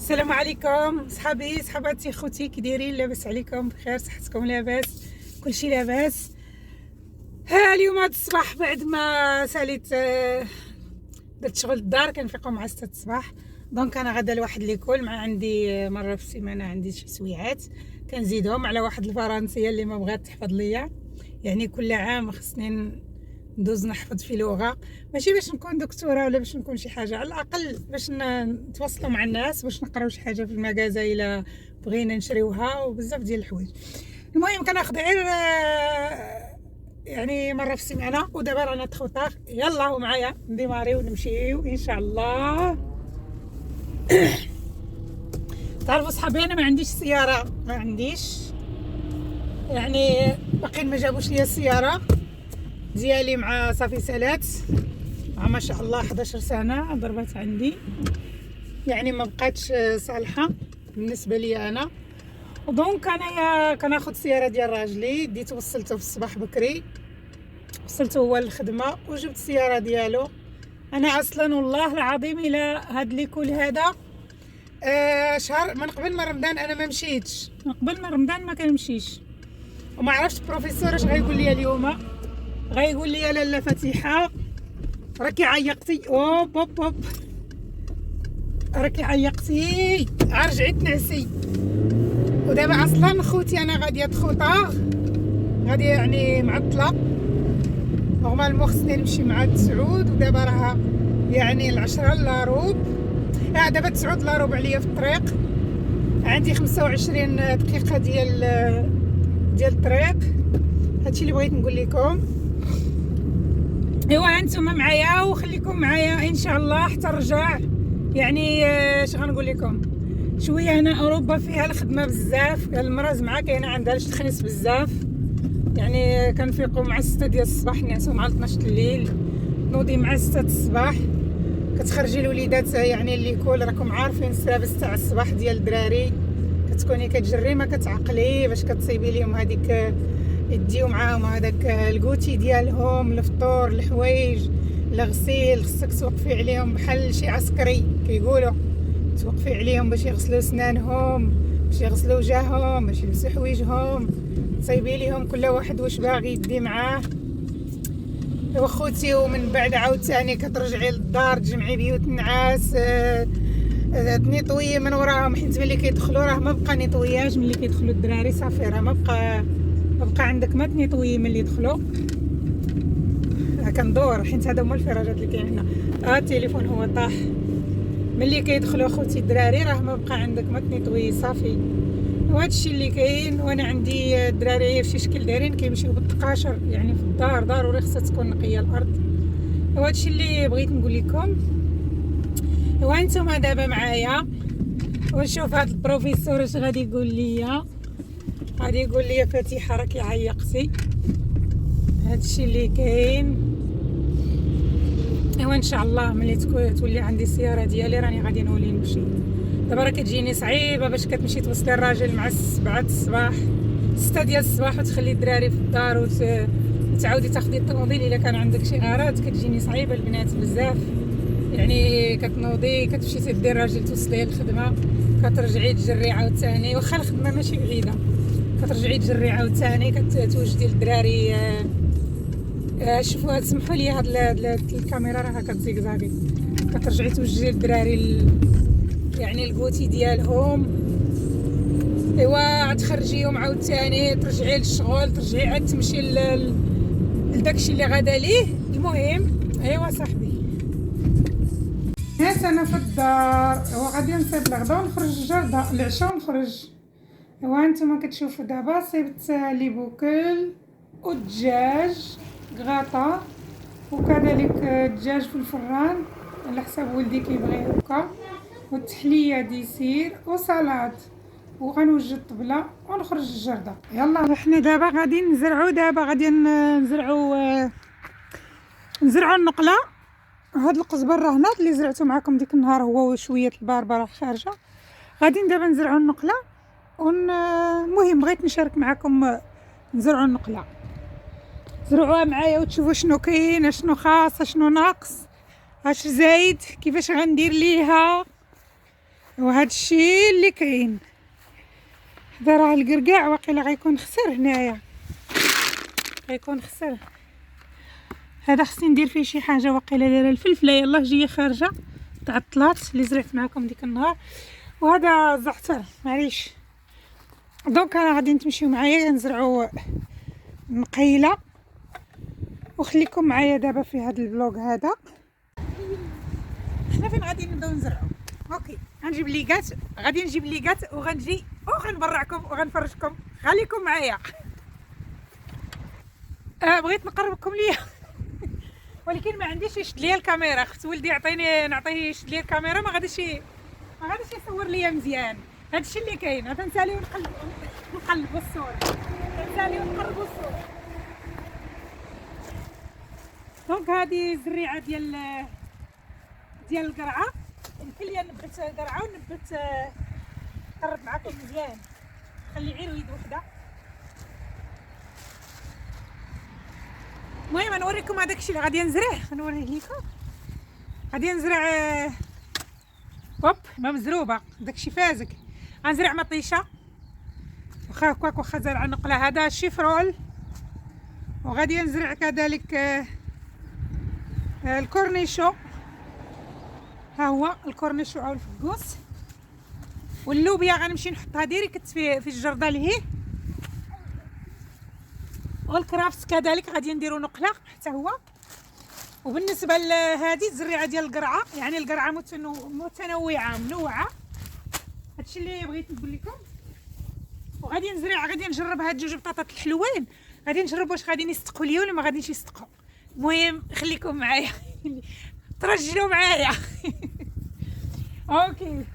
السلام عليكم صحابي صحباتي خوتي، كي دايرين؟ لاباس عليكم؟ بخير؟ صحتكم لاباس؟ كلشي لاباس؟ ها اليوم هذا الصباح بعد ما ساليت درت شغل الدار كنفيقوا مع 6 الصباح. دونك انا غادا لواحد ليكول مع عندي مره في السيمانه، عندي شي سويعات كنزيدهم على واحد الفرنسيه اللي ما بغات تحفظ ليا. يعني كل عام خصني ندوز نحفظ في لغه، ماشي باش نكون دكتوره ولا باش نكون شي حاجه، على الاقل باش نتواصلوا مع الناس، باش نقراو شي حاجه في المغازه الا بغينا نشريوها، وبزاف ديال الحوايج. المهم كناخذ غير يعني مره في السيمانه. ودابا رانا تخوطاخ، يلا معايا نديماريو ونمشيو ان شاء الله. تعرفوا صحابي انا ما عنديش سياره، ما عنديش، يعني باقي ما جابوش ليا السياره ديالي. مع صافي سالات مع ما شاء الله 11 سنه ضربات عندي، يعني ما بقاتش صالحه بالنسبه لي انا. ودونك انايا كناخذ السياره ديال راجلي، ديت وصلته في الصباح بكري، وصلته هو للخدمه وجبت السياره ديالو. انا اصلا والله العظيم الى هاد ليكول هذا شهر من قبل ما رمضان انا ما مشيتش، من قبل ما رمضان ما كنمشيش. وما عرفتش البروفيسور اش غايقول لي اليوم. غايقول لي لاله فتيحه راكي عيقتي، اوب اوب اوب، راكي عيقتي، رجعي تنعسي. ودابا اصلا خوتي انا غاديه تخوطا، غاديه يعني معطله، نورمالمون خصني نمشي مع 9. ودابا راه يعني 10 الا ربع، دابا 9 الا ربع عليا في الطريق. عندي 25 دقيقه ديال الطريق. هادشي اللي بغيت نقول لكم. ايوا انتم معايا وخليكم معايا ان شاء الله حتى نرجع. يعني اش غنقول لكم، شويه هنا اوروبا فيها الخدمه بزاف، المراه زعما كاينه عندها التخنيس بزاف. يعني كنفيقوا مع 6 ديال الصباح، نعسوا مع 12 الليل، نوضي مع 6 الصباح. كتخرجي الوليدات يعني اللي كل راكم عارفين السلابس تاع الصباح ديال الدراري، كتكوني كتجري ما كتعقلي باش كتصيبي لهم هذيك، يديو معاهم هذاك الكوتي ديالهم، الفطور، الحوايج، الغسيل. خصك توقفي عليهم بحال شي عسكري كيقولوا، توقفي عليهم باش يغسلوا سنانهم، باش يغسلوا وجههم، باش يلبسوا حوايجهم، تصايبي ليهم كل واحد واش باغي يدي معاه. وخوتي ومن بعد عاوتاني كترجعي للدار تجمعي بيوت النعاس، تنيطوي من وراهم، حيت ملي كيدخلوا راه ما بقى نيطوياج. ملي كيدخلوا الدراري صافي راه ما بقى عندك ما تنيطوي ملي يدخلوا. كندور حيت هذا هما الفراجات اللي كاين هنا. التليفون هو طاح. ملي كيدخلوا خوتي الدراري راه ما بقى عندك ما تنيطوي صافي. وهذا الشيء اللي كاين. وانا عندي الدراري في شي شكل دايرين كيمشيو بالتقاشر، يعني في الدار ضروري خصها تكون نقيه الارض. وهذا الشيء اللي بغيت نقول لكم. وانتم دابا معايا ونشوف هذا البروفيسور اش غادي يقول لي. غادي يقول لي فاتيحه راكي عيقتي. هذا الشيء اللي كاين. ايوا ان شاء الله ملي تولي عندي السياره ديالي راني غادي نولي نمشي. دابا راه كتجيني صعيبه باش كتمشي توصلي الراجل مع 7 الصباح، 6 ديال الصباح، وتخلي الدراري في الدار وتعاودي تاخدي الطوموبيل الا كان عندك شي غرض. كتجيني صعيبه البنات بزاف، يعني كتنوضي كتمشي تدي الراجل توصليه للخدمه، كترجعي تجري عاوتاني، واخا الخدمه ماشي بعيده، كترجعي تجري عاوتاني، كتوجدي الدراري. شوفوا سمحوا لي هاد الكاميرا راه كتزيكزاكي. كترجعي توجدي الدراري يعني الكوتي ديالهم. ايوا تخرجيهم عاوتاني، ترجعي للشغل، ترجعي عاد تمشي لداكشي اللي غادا ليه. المهم ايوا صاحبي، ناس انا في الدار. ايوا غادي نصيب الغدا ونخرج الجرده العشاء ونخرج. ايوا نتوما كتشوفوا دابا صيبت لي بوكل والدجاج غاطا، وكذلك الدجاج في الفران على حساب ولدي كيبغي هكا، والتحليه ديسير وسلطه، وغنوجد الطبله ونخرج الجرده. يلا حنا دابا غادي نزرعوا، دابا غادي نزرعوا النقله. هاد القزبر راه هنا اللي زرعته معكم ديك النهار، هو وشويه الباربه راه خارجه. غادي دابا نزرعوا النقله المهم بغيت نشارك معكم نزرعوا النقله. زرعوها معايا وتشوفوا شنو كاين، شنو خاص، شنو ناقص، اش زايد، كيفاش غندير ليها. وهذا الشيء اللي كاين. هذا راه القرقاع واقيلا غيكون خسر هنايا، غيكون خسر. هذا خصني ندير فيه شي حاجه واقيلا. دايره الفلفله يلاه جايه خارجه تعطلات اللي زرعت معكم ديك النهار. وهذا زعتر معليش. دونك انا غادي نتمشيو معايا نزرعوا نقيله، وخليكم معايا دابا في هذا الفلوق هذا. حنا فين غادي نبداو نزرعوا؟ اوكي غنجيب ليكات، غادي نجيب ليكات وغنجي وغنبرعكم وغنفرجكم. خليكم معايا. بغيت نقربكم ليا ولكن ما عنديش يشد ليا الكاميرا. خص ولدي يعطيني نعطيه يشد ليا الكاميرا، ما غاديش يصور ليا مزيان. هادشي اللي كاين. غادي نساليو نقلبوا الصوره، نساليو نقربوا الصوره. دونك هذه الزريعه ديال القرعه. يمكن لي نبت قرعه ونبت نقرب معكم مزيان. خلي غير يد وحده. المهم نوريكم هذاك الشيء اللي غادي نزرع. نوريه لكم. غادي نزرع هوب ما مزروبه، داك الشيء فازك. غنزرع مطيشه واخا هكاك، واخا زرع نقله. هذا الشيفرول. وغادي نزرع كذلك الكورنيشو. ها هو الكورنيشو او الفقوس. واللوبيا غنمشي نحطها ديريكت في الجرده لهيه. والكرافت كذلك غادي نديرو نقله حتى هو. وبالنسبه لهذه الزريعه ديال القرعه، يعني القرعه متنوعه منوعه. هادشي اللي بغيت نقول لكم. وغادي نزرع، غادي نجرب هاد جوج بطاطات الحلوين. غادي نجرب واش غادي يصدقوا ليا ولا ما غاديش يصدقوا. المهم خليكم معايا ترجلوا معايا اوكي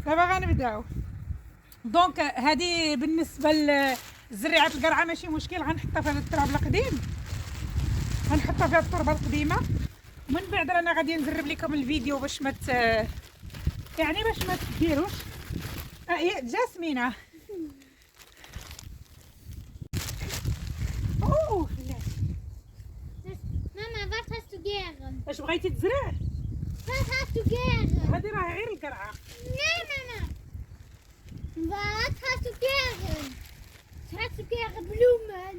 دابا غنبداو. دونك هذه بالنسبه لزريعه القرعه ماشي مشكل. غنحطها في هذا التراب القديم، غنحطها في التربه القديمه. من بعد انا غادي نزرب لكم الفيديو باش ما يعني باش ما تديروش. جاسمينه اوه Mama, wat hast du gern? اش بغيتي تزرع؟ Was hast du gern? هذه راه غير القرعه. Nee, Mama. Was hast du gern? Hast du gern Blumen?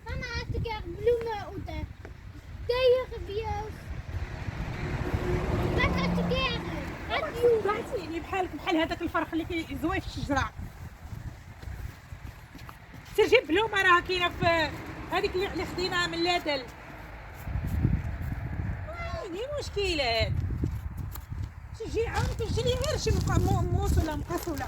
Mama, hast du gern Blumen oder Geierbios? Was hast du gern? يعني بحال هذاك الفرخ اللي كيزوي في الشجره. تجيب بلومه راه كاينه في هذيك اللي خديناها من لادل. هذه مشكلات. تجي عاود تجي لي غير شي موس ولا مقص ولا.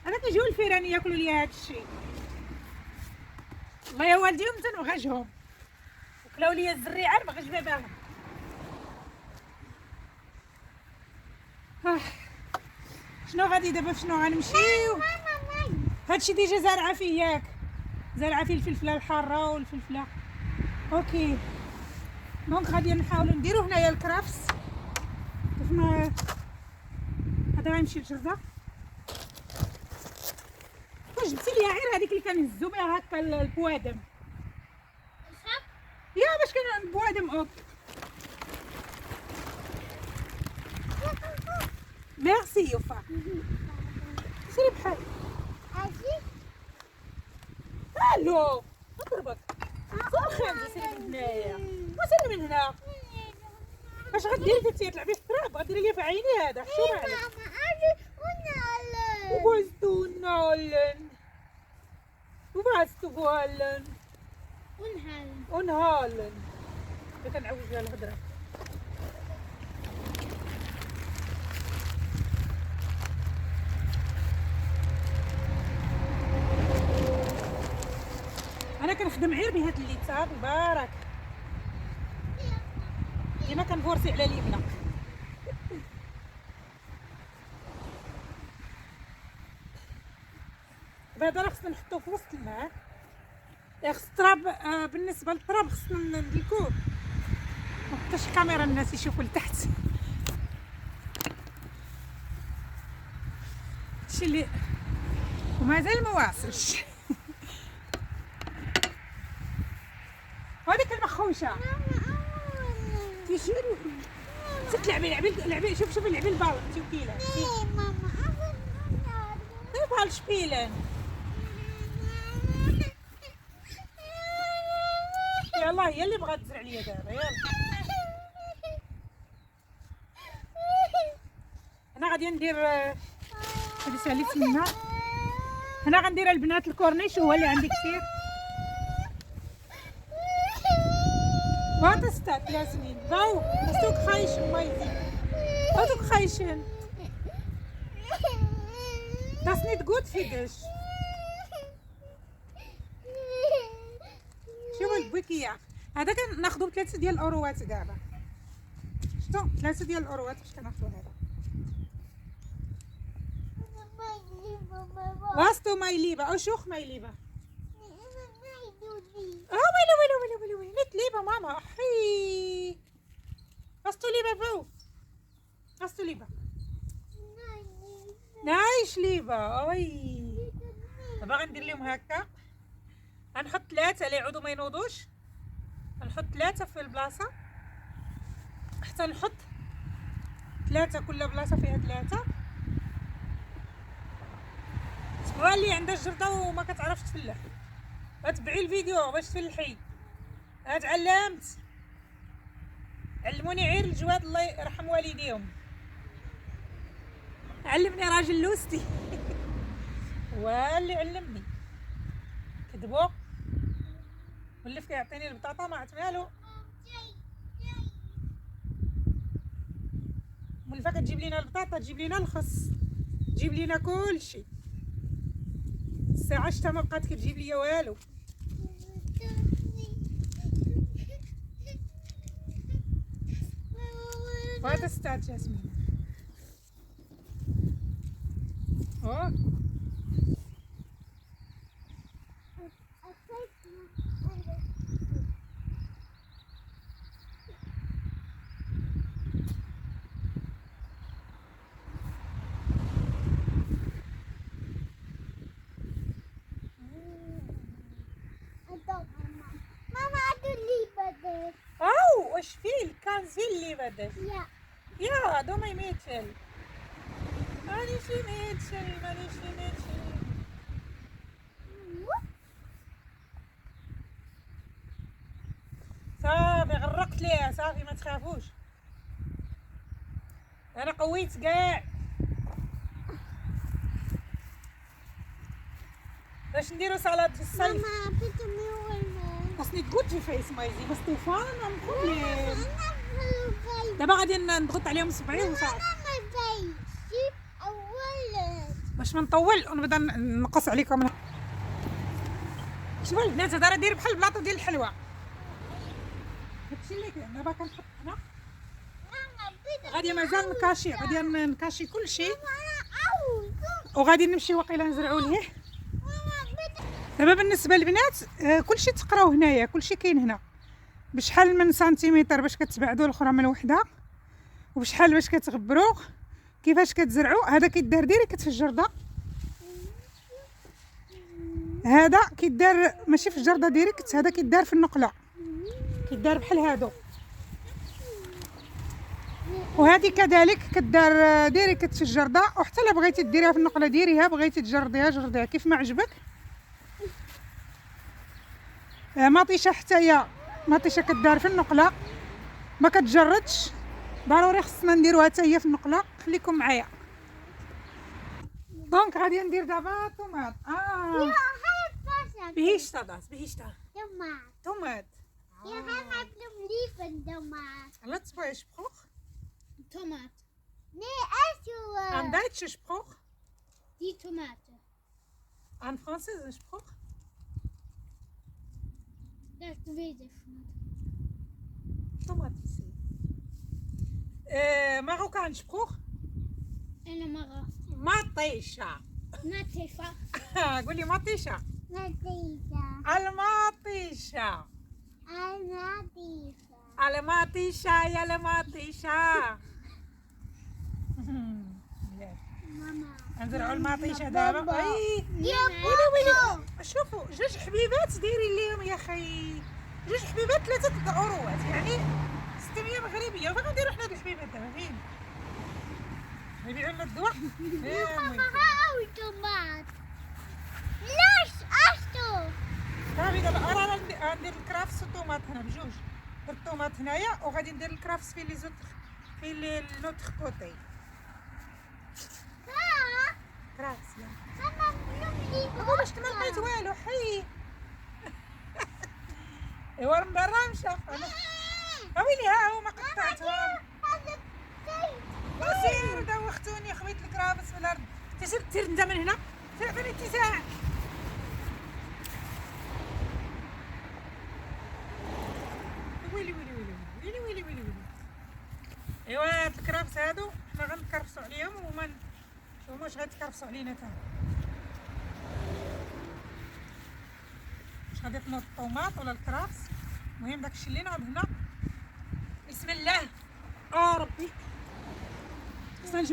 انا كيجيو الفيران ياكلوا لي هذا الشيء. الله يا والديهم تنغاجهم وكلاو لي الزريعه ما غاش باباهم. شنو غادي دابا شنو غنمشيو؟ هادشي ديجا زارعه فيه ياك، زارعه فيه الفلفله الحاره والفلفله. اوكي دونك غادي نحاولوا نديرو هنايا الكرافس كيف ما. هذا غيمشي للجرده. واش جبتي لي غير هذيك اللي كنهزو بها هكا البوادم؟ يا باش كان البوادم. اوك ميرسي يوفا. سيري بحال الو نضربك. سيري سيري من هنايا وسيري من هنا. اش غديري انت تلعبي في التراب؟ غديري لي في عيني هذا. شو مالك؟ وباش نالن وباش تبالن ونهالن. كنعوج لها الهضره. انا كنخدم غير بهاد الليتاب مبارك. ديما كنفورسي على اليمنى. هذا راه خصنا نحطوه في وسط الماء. خص التراب، بالنسبه للتراب خصنا ندلكوه، ما نحطوش الكاميرا الناس يشوفوا لتحت. هادشي اللي ومازال ما واصلش. هذيك المخوشه تيشيرو ست لعبي شوف لعبي البال انت وكيله ماما بحال شبيلان. يلا هي اللي بغات تزرع ليا دابا. يلا انا غادي ندير هادي ساليت منا. هنا غندير البنات الكورنيش هو اللي عندي كثير. وات ستات ياسمين باو بستوك خايشن مايزي هاتوك خايشن. Das nicht gut für dich. شوفوا البوكيه هذا كناخذوا ب3 ديال الاوروات دابا. شفتوا 3 ديال الاوروات باش كناخذوا هذا. Was du mein Lieber? Oh, شوخ mein Lieber. Oh, ويلي nicht Lieber Mama. Hey. Was du lieber Bro? Was du lieber? نايش ليبا. اوي دابا غندير لهم هكا. غنحط 3 اللي يعودوا ما ينوضوش. غنحط 3 في البلاصه حتى نحط 3 كل بلاصه فيها 3. صبرا اللي عندها الجرده وما كتعرفش تفلح تبعي الفيديو باش تفلحي. تعلمت علموني غير الجواد الله يرحم والديهم. علمني راجل لوستي. هو اللي علمني. كذبوا واللي كيعطيني البطاطا ما عرفت مالو. مولفه كتجيب لينا البطاطا تجيب لينا الخس تجيب لينا كلشي. الساعه شتا ما بقات كتجيب ليا والو. وهذا ستات ياسمين. اوه أو واش فيه كان زيلي بدش. يا دوما يميتشل مانيش يميتشل. صافي غرقت ليها صافي ما تخافوش انا قويت كاع. باش نديرو سلطه في الصيف. خاصني تقول في فيس مايزي بس طوفان مخلي. دابا غادي نضغط عليهم صبعي وصافي باش ما نطول ونبدا نقص عليكم. شوفوا البنات هذا راه داير بحال البلاطو ديال الحلوى. هادشي اللي كاين. دابا كنحط هنا غادي مازال نكاشي غادي نكاشي كلشي وغادي نمشي واقيلا نزرعوا ليه. دابا بالنسبه للبنات كلشي تقراو هنايا كلشي كاين هنا بشحال من سنتيمتر باش كتبعدوا الاخرى من الوحده وبشحال باش كتغبروا كيفاش كتزرعوا. هذا كيدار ديريكت في الجرده. هذا كيدار ماشي في الجرده ديريكت. هذا كيدار في النقله كيدار بحال هادو. وهذه كذلك كدار ديريكت في الجرده. وحتى لا بغيتي ديريها في النقله ديريها بغيتي تجرديها جرديها كيف ما عجبك. مطيشه حتى هي مطيشه كدار في النقله ما كتجردش. ضروري خصنا نديروها حتى هي في النقله. خليكم معايا. دونك غادي ندير دابا طوماط. بهيشتا داس بهيشتا تومات. Laat zwei Spruch. Tomat. Ein deutscher Spruch. Die Tomate. Ein französischer Spruch. Das weiß ich nicht. Tomate. Marokkanischer Spruch. Eine Mara. Matisha. نتيفة قولي مطيشه. نتيفة المطيشه. النتيفة المطيشه يا المطيشه. ماما نزرعوا المطيشه دابا. بابا. اي يا ويلي ويلي. بابا شوفوا جوج حبيبات دايرين ليهم يا خي. جوج حبيبات 3 اوروات يعني 600 مغربيه. وفين غنديروا حنا هاد الحبيبات دابا فين؟ يبيعوا لنا الدواء. يا ماما مويتي. هاوي تومات لاش أشتو صافي دابا رانا غندير الكرافس والطوماط هنا بجوج. درت الطوماط هنايا وغادي ندير الكرافس في لي زوت في لوتر كوتي. ها كرافس يا ماما بلوملي باش ما لقيت والو حي. ايوا من برا مشى انا. ويلي ها هما قطعتهم. هذا الزيت وسير دوختوني خويت الكرافس في الارض. تسير انت من هنا. سير عطيني اتساع. ويلي ويلي ويلي ويلي ويلي ويلي ويلي. ايوا هاد الكرافس هادو حنا غنكرفسو عليهم وما شوفوا واش غيتكرفسوا علينا تا. واش غادي تنوض الطوماط ولا الكرافس. المهم داكشي اللي نوض هنا. بسم الله. ربي خصنا نجمع